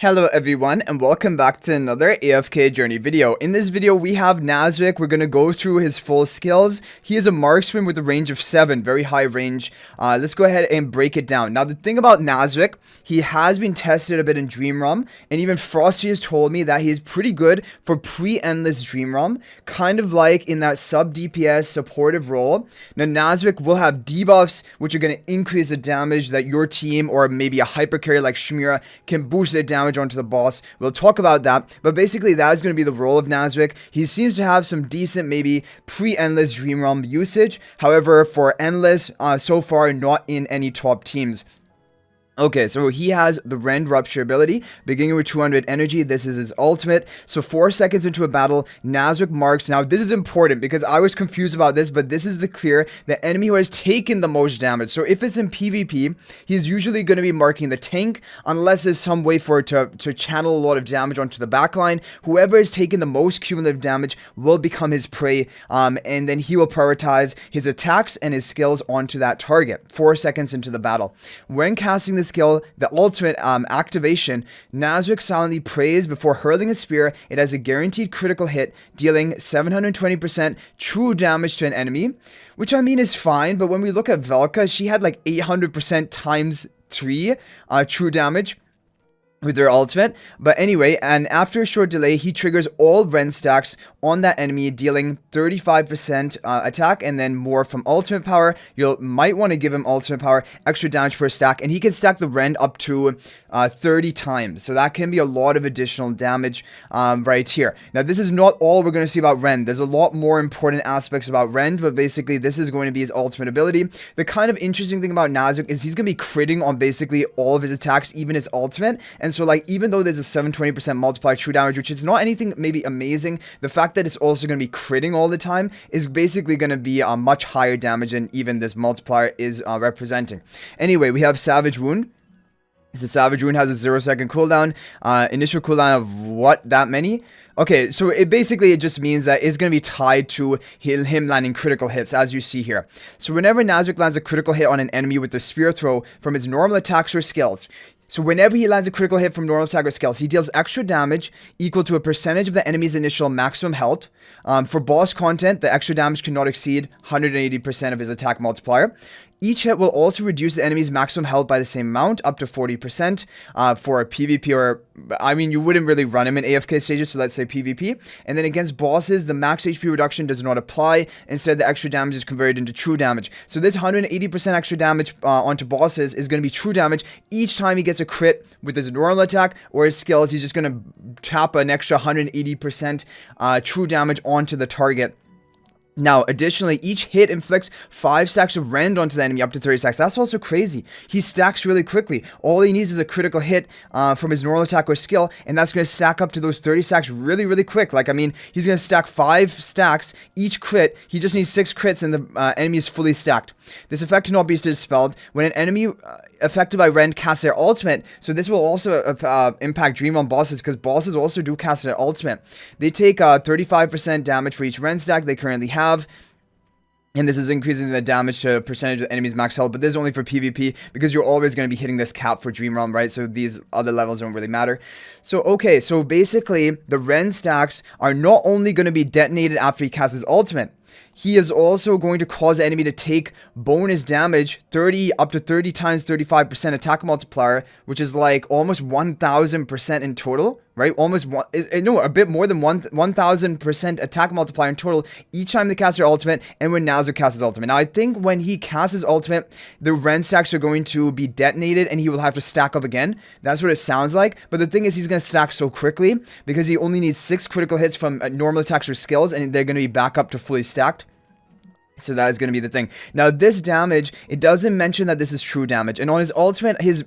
Hello everyone and welcome back to another AFK journey video. In this video we have Nazrik. We're going to go through his full skills. He is a marksman with a range of 7, very high range. Let's go ahead and break it down. Now the thing about Nazrik, he has been tested a bit in Dream Realm, and even Frosty has told me that he's pretty good for pre-endless Dream Realm, kind of like in that sub DPS supportive role. Now Nazrik will have debuffs which are going to increase the damage that your team or maybe a hyper carry like Shmira can boost their damage onto the boss. We'll talk about that, but basically that is going to be the role of Nazrik. He seems to have some decent maybe pre-endless Dream Realm usage. However, for endless, so far not in any top teams. Okay, so he has the Rend Rupture ability, beginning with 200 energy. This is his ultimate. So 4 seconds into a battle, Nazrik marks. Now, this is important because I was confused about this, but this is the enemy who has taken the most damage. So if it's in PvP, he's usually going to be marking the tank, unless there's some way for it to channel a lot of damage onto the backline. Whoever has taken the most cumulative damage will become his prey, and then he will prioritize his attacks and his skills onto that target 4 seconds into the battle. When casting this skill, the ultimate activation, Nazrik silently prays before hurling a spear. It has a guaranteed critical hit, dealing 720% true damage to an enemy, which I mean is fine, but when we look at Velka, she had like 800% times 3 true damage with their ultimate. But anyway, and after a short delay, he triggers all Rend stacks on that enemy, dealing 35% attack and then more from ultimate power. You might want to give him ultimate power, extra damage per stack, and he can stack the Rend up to 30 times. So that can be a lot of additional damage right here. Now, this is not all we're going to see about Rend. There's a lot more important aspects about Rend, but basically this is going to be his ultimate ability. The kind of interesting thing about Nazrik is he's going to be critting on basically all of his attacks, even his ultimate. And so like, even though there's a 720% multiplier true damage, which is not anything maybe amazing, the fact that it's also going to be critting all the time is basically going to be a much higher damage than even this multiplier is representing. Anyway, we have Savage Wound. So Savage Wound has a 0-second cooldown, initial cooldown of what, that many? Okay, so it just means that it's going to be tied to him landing critical hits, as you see here. So whenever Nazrik lands a critical hit on an enemy with the spear throw from his normal attacks or skills, so whenever he lands a critical hit from normal attack or skills, he deals extra damage equal to a percentage of the enemy's initial maximum health. For boss content, the extra damage cannot exceed 180% of his attack multiplier. Each hit will also reduce the enemy's maximum health by the same amount, up to 40%, for a PvP or, I mean, you wouldn't really run him in AFK stages, so let's say PvP. And then against bosses, the max HP reduction does not apply. Instead, the extra damage is converted into true damage. So this 180% extra damage onto bosses is going to be true damage each time he gets a crit with his normal attack or his skills. He's just going to tap an extra 180% true damage onto the target. Now, additionally, each hit inflicts 5 stacks of Rend onto the enemy, up to 30 stacks. That's also crazy. He stacks really quickly. All he needs is a critical hit from his normal attack or skill, and that's going to stack up to those 30 stacks really, really quick. Like, I mean, he's going to stack 5 stacks each crit. He just needs 6 crits, and the enemy is fully stacked. This effect cannot be dispelled when an enemy affected by Rend casts their ultimate. So this will also impact Dream Realm bosses, because bosses also do cast their ultimate. They take 35% damage for each Rend stack they currently have. And this is increasing the damage to percentage of the enemy's max health, but this is only for PvP because you're always going to be hitting this cap for Dream Realm, right? So these other levels don't really matter. So, okay, so basically the Rend stacks are not only going to be detonated after he casts his ultimate, he is also going to cause the enemy to take bonus damage, up to 30 times 35% attack multiplier, which is like almost 1,000% in total, right? A bit more than 1,000% attack multiplier in total each time they cast their ultimate and when Nazrik casts his ultimate. Now, I think when he casts his ultimate, the Rend stacks are going to be detonated and he will have to stack up again. That's what it sounds like. But the thing is, he's going to stack so quickly because he only needs 6 critical hits from normal attacks or skills, and they're going to be back up to fully stacked. So that is going to be the thing. Now, this damage, it doesn't mention that this is true damage. And on his ultimate, his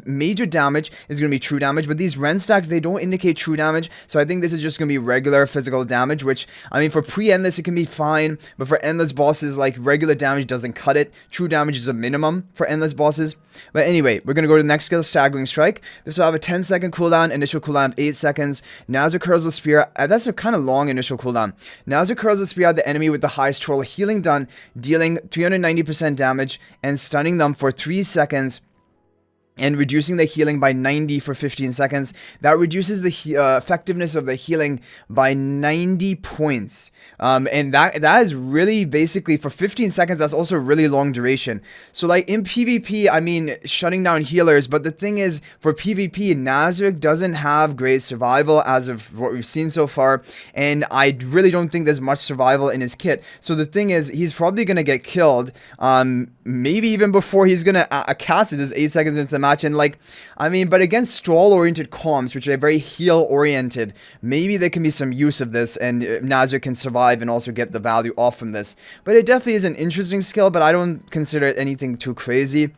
major damage is going to be true damage. But these Rend stacks, they don't indicate true damage. So I think this is just going to be regular physical damage, which, I mean, for pre-endless, it can be fine. But for endless bosses, like, regular damage doesn't cut it. True damage is a minimum for endless bosses. But anyway, we're going to go to the next skill, Staggering Strike. This will have a 10-second cooldown, initial cooldown of 8 seconds. Nazrik hurls the spear. That's a kind of long initial cooldown. Nazrik hurls the spear at the enemy with the highest troll healing done, dealing 390% damage and stunning them for 3 seconds and reducing the healing by 90 for 15 seconds. That reduces the effectiveness of the healing by 90 points. And that is really basically for 15 seconds. That's also really long duration. So like in PvP, I mean, shutting down healers. But the thing is, for PvP, Nazrik doesn't have great survival as of what we've seen so far. And I really don't think there's much survival in his kit. So the thing is, he's probably going to get killed. Maybe even before he's going to cast it. This 8 seconds into the match. And like, I mean, but against stall oriented comps, which are very heal oriented, maybe there can be some use of this, and Nazrik can survive and also get the value off from this. But it definitely is an interesting skill, but I don't consider it anything too crazy.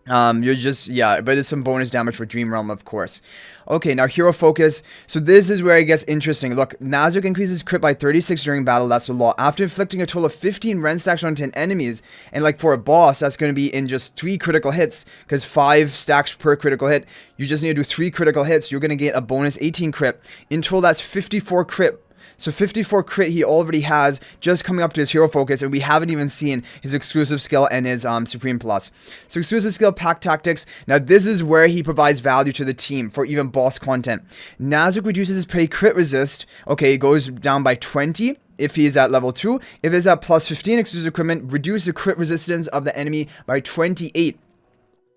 You're just, yeah, but it's some bonus damage for Dream Realm, of course. Okay, now Hero Focus. So this is where it gets interesting. Look, Nazrik increases crit by 36 during battle. That's a lot. After inflicting a total of 15 Rend stacks on 10 enemies, and like for a boss, that's going to be in just 3 critical hits, because 5 stacks per critical hit. You just need to do 3 critical hits. You're going to get a bonus 18 crit. In total, that's 54 crit. So 54 crit he already has just coming up to his Hero Focus, and we haven't even seen his exclusive skill and his Supreme Plus. So exclusive skill, Pack Tactics. Now this is where he provides value to the team for even boss content. Nazrik reduces his prey crit resist. Okay, it goes down by 20 if he is at level 2. If it's at plus 15 exclusive equipment, reduce the crit resistance of the enemy by 28.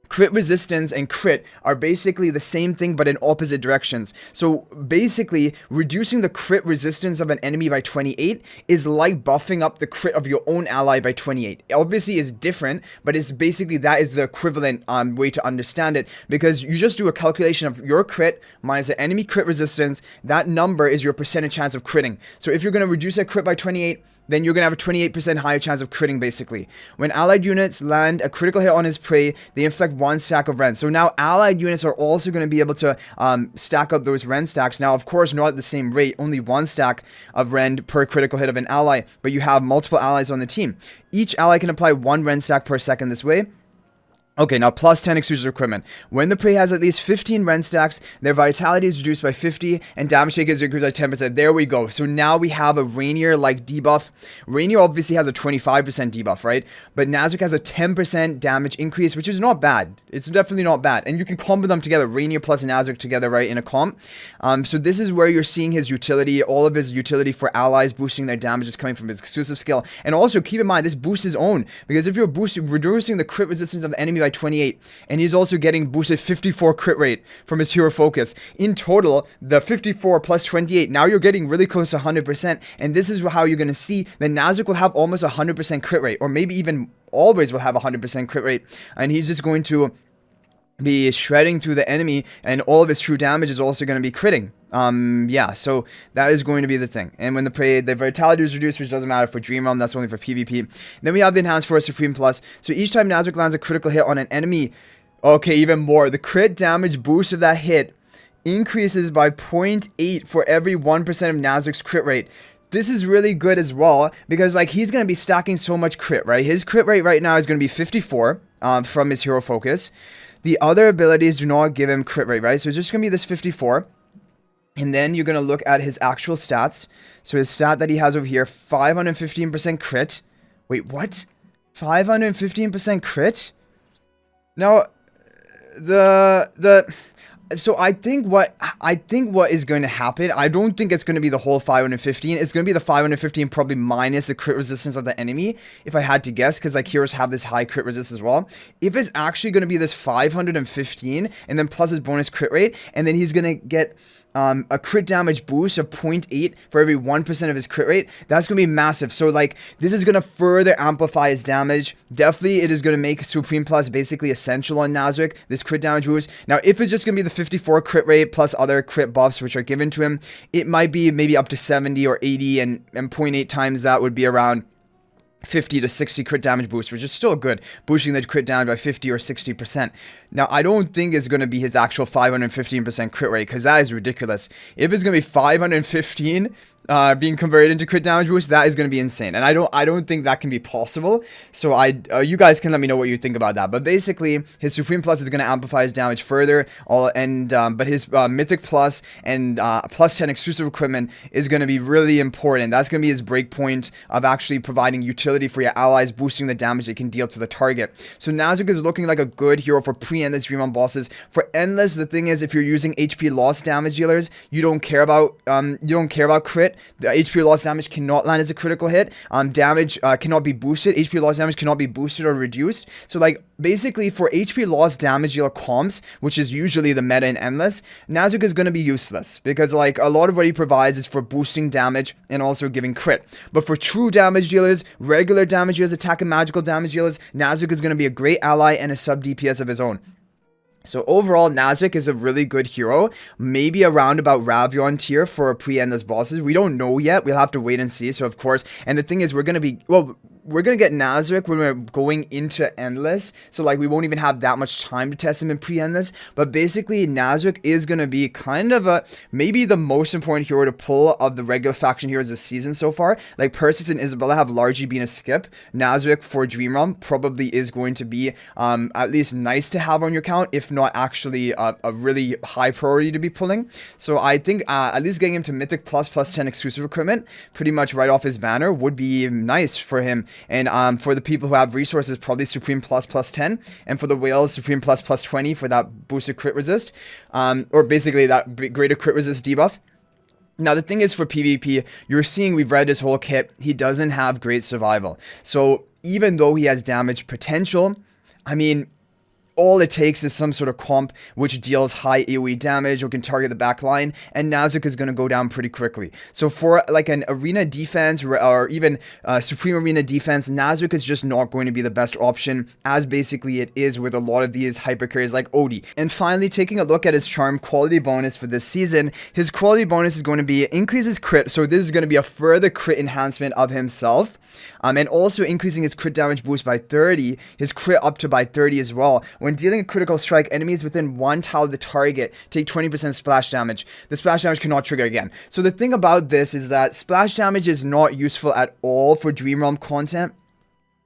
Crit resistance and crit are basically the same thing but in opposite directions. So basically, reducing the crit resistance of an enemy by 28 is like buffing up the crit of your own ally by 28. Obviously, it's different, but it's basically that is the equivalent way to understand it, because you just do a calculation of your crit minus the enemy crit resistance. That number is your percentage chance of critting. So if you're going to reduce a crit by 28, then you're going to have a 28% higher chance of critting, basically. When allied units land a critical hit on his prey, they inflict 1 stack of Rend. So now allied units are also going to be able to stack up those Rend stacks. Now, of course, not at the same rate, only 1 stack of Rend per critical hit of an ally, but you have multiple allies on the team. Each ally can apply 1 Rend stack per second this way. Okay, now plus 10 exclusive equipment. When the prey has at least 15 Rend stacks, their vitality is reduced by 50 and damage take is increased by 10%. There we go. So now we have a Rainier-like debuff. Rainier obviously has a 25% debuff, right? But Nazrik has a 10% damage increase, which is not bad. It's definitely not bad. And you can combo them together, Rainier plus Nazrik together, right, in a comp. So this is where you're seeing his utility. All of his utility for allies boosting their damage is coming from his exclusive skill. And also keep in mind, this boosts his own, because if you're reducing the crit resistance of the enemy by 28, and he's also getting boosted 54 crit rate from his Hero Focus. In total, the 54 plus 28, now you're getting really close to 100%, and this is how you're going to see that Nazrik will have almost 100% crit rate, or maybe even always will have 100% crit rate, and he's just going to be shredding through the enemy, and all of his true damage is also going to be critting. Yeah, so that is going to be the thing. And when the vitality is reduced, which doesn't matter for Dream Realm, that's only for PvP. Then we have the Enhanced for a Supreme Plus. So each time Nazrik lands a critical hit on an enemy, okay, even more, the crit damage boost of that hit increases by 0.8 for every 1% of Nazrik's crit rate. This is really good as well, because like he's going to be stacking so much crit, right? His crit rate right now is going to be 54 from his Hero Focus. The other abilities do not give him crit rate, right? So it's just going to be this 54. And then you're going to look at his actual stats. So his stat that he has over here, 515% crit. Wait, what? 515% crit? Now, so I think what is going to happen, I don't think it's going to be the whole 515. It's going to be the 515 probably minus the crit resistance of the enemy, if I had to guess, because like heroes have this high crit resist as well. If it's actually going to be this 515 and then plus his bonus crit rate, and then he's going to get a crit damage boost of 0.8 for every 1% of his crit rate, that's going to be massive. So like this is going to further amplify his damage. Definitely it is going to make Supreme Plus basically essential on Nazrik, this crit damage boost. Now if it's just going to be the 54 crit rate plus other crit buffs which are given to him, it might be maybe up to 70 or 80, and 0.8 times that would be around 50 to 60 crit damage boost, which is still good, boosting the crit down by 50 or 60%. Now, I don't think it's going to be his actual 515% crit rate, because that is ridiculous. If it's going to be 515 being converted into crit damage boost, that is going to be insane, and I don't think that can be possible. So you guys can let me know what you think about that. But basically, his Supreme Plus is going to amplify his damage further, but his Mythic Plus and plus 10 exclusive equipment is going to be really important. That's going to be his break point of actually providing utility for your allies, boosting the damage they can deal to the target. So Nazrik is looking like a good hero for pre-endless Dream on bosses. For endless, the thing is, if you're using HP loss damage dealers, you don't care about crit. The HP loss damage cannot land as a critical hit. Damage cannot be boosted. HP loss damage cannot be boosted or reduced. So like basically for HP loss damage dealer comps, which is usually the meta in endless, Nazrik is going to be useless because like a lot of what he provides is for boosting damage and also giving crit. But for true damage dealers, regular damage dealers, attack and magical damage dealers, Nazrik is going to be a great ally and a sub DPS of his own. So overall, Nazrik is a really good hero, maybe around about Ravion tier for pre-endless bosses. We don't know yet. We'll have to wait and see. So of course, and the thing is, we're going to get Nazrik when we're going into endless, so like we won't even have that much time to test him in pre-endless. But basically, Nazrik is going to be kind of maybe the most important hero to pull of the regular faction heroes this season so far. Like Perseus and Isabella have largely been a skip. Nazrik for Dream Realm probably is going to be at least nice to have on your account, if not actually a really high priority to be pulling. So I think at least getting him to Mythic plus 10 exclusive equipment pretty much right off his banner would be nice for him. And for the people who have resources, probably Supreme plus 10, and for the whales, Supreme plus 20 for that boosted crit resist, or basically that greater crit resist debuff. Now, the thing is, for PvP, you're seeing, we've read his whole kit, he doesn't have great survival. So even though he has damage potential, I mean, all it takes is some sort of comp which deals high AoE damage or can target the back line, and Nazrik is going to go down pretty quickly. So for like an arena defense or even supreme arena defense, Nazrik is just not going to be the best option, as basically it is with a lot of these hyper carries like Odie. And finally, taking a look at his charm quality bonus for this season, his quality bonus is going to be increases crit. So this is going to be a further crit enhancement of himself. And also increasing his crit damage boost by 30, his crit up to by 30 as well. When dealing a critical strike, enemies within one tile of the target take 20% splash damage. The splash damage cannot trigger again. So the thing about this is that splash damage is not useful at all for Dream Realm content,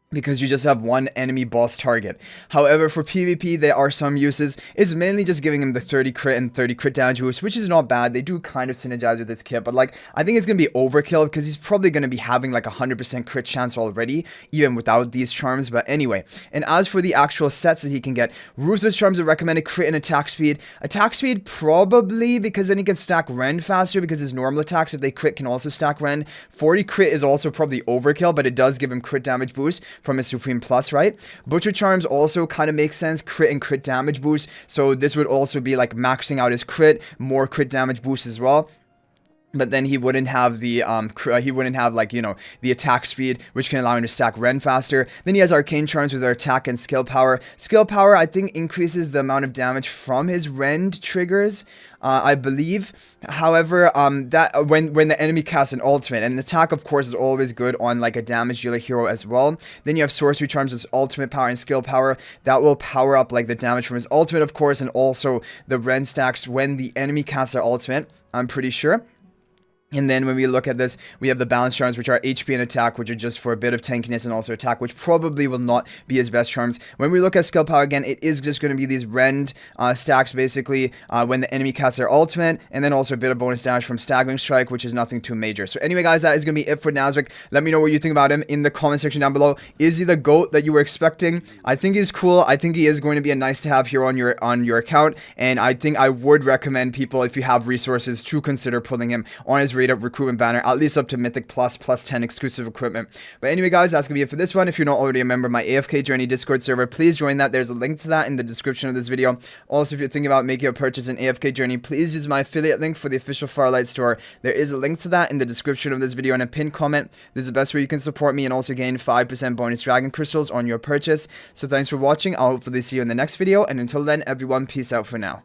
because you just have one enemy boss target. However, for PvP, there are some uses. It's mainly just giving him the 30 crit and 30 crit damage boost, which is not bad. They do kind of synergize with this kit, but like, I think it's going to be overkill because he's probably going to be having like 100% crit chance already, even without these charms. But anyway, and as for the actual sets that he can get, Ruthless charms are recommended crit and attack speed. Attack speed probably, because then he can stack Rend faster, because his normal attacks, if they crit, can also stack Rend. 40 crit is also probably overkill, but it does give him crit damage boost from his Supreme Plus, right? Butcher charms also kind of makes sense, crit and crit damage boost. So this would also be like maxing out his crit, more crit damage boost as well. But then he wouldn't have the like, you know, the attack speed, which can allow him to stack Rend faster. Then he has arcane charms with their attack and skill power. Skill power, I think, increases the amount of damage from his Rend triggers, I believe. However, that when the enemy casts an ultimate, and attack, of course, is always good on like a damage dealer hero as well. Then you have sorcery charms with ultimate power and skill power that will power up like the damage from his ultimate, of course, and also the Rend stacks when the enemy casts their ultimate, I'm pretty sure. And then when we look at this, we have the balance charms, which are HP and attack, which are just for a bit of tankiness, and also attack, which probably will not be his best charms. When we look at skill power again, it is just going to be these Rend stacks, basically, when the enemy casts their ultimate, and then also a bit of bonus damage from Staggering Strike, which is nothing too major. So anyway, guys, that is going to be it for Nazrik. Let me know what you think about him in the comment section down below. Is he the GOAT that you were expecting? I think he's cool. I think he is going to be a nice to have hero on your account, and I think I would recommend people, if you have resources, to consider pulling him on his rate up recruitment banner, at least up to Mythic plus 10 exclusive equipment. But anyway, guys, that's gonna be it for this one. If you're not already a member of my AFK Journey Discord server, please join that. There's a link to that in the description of this video. Also, if you're thinking about making a purchase in AFK Journey, please use my affiliate link for the official Farlight store. There is a link to that in the description of this video and a pinned comment. This is the best way you can support me and also gain 5% bonus dragon crystals on your purchase. So thanks for watching. I'll hopefully see you in the next video, and until then, everyone, peace out for now.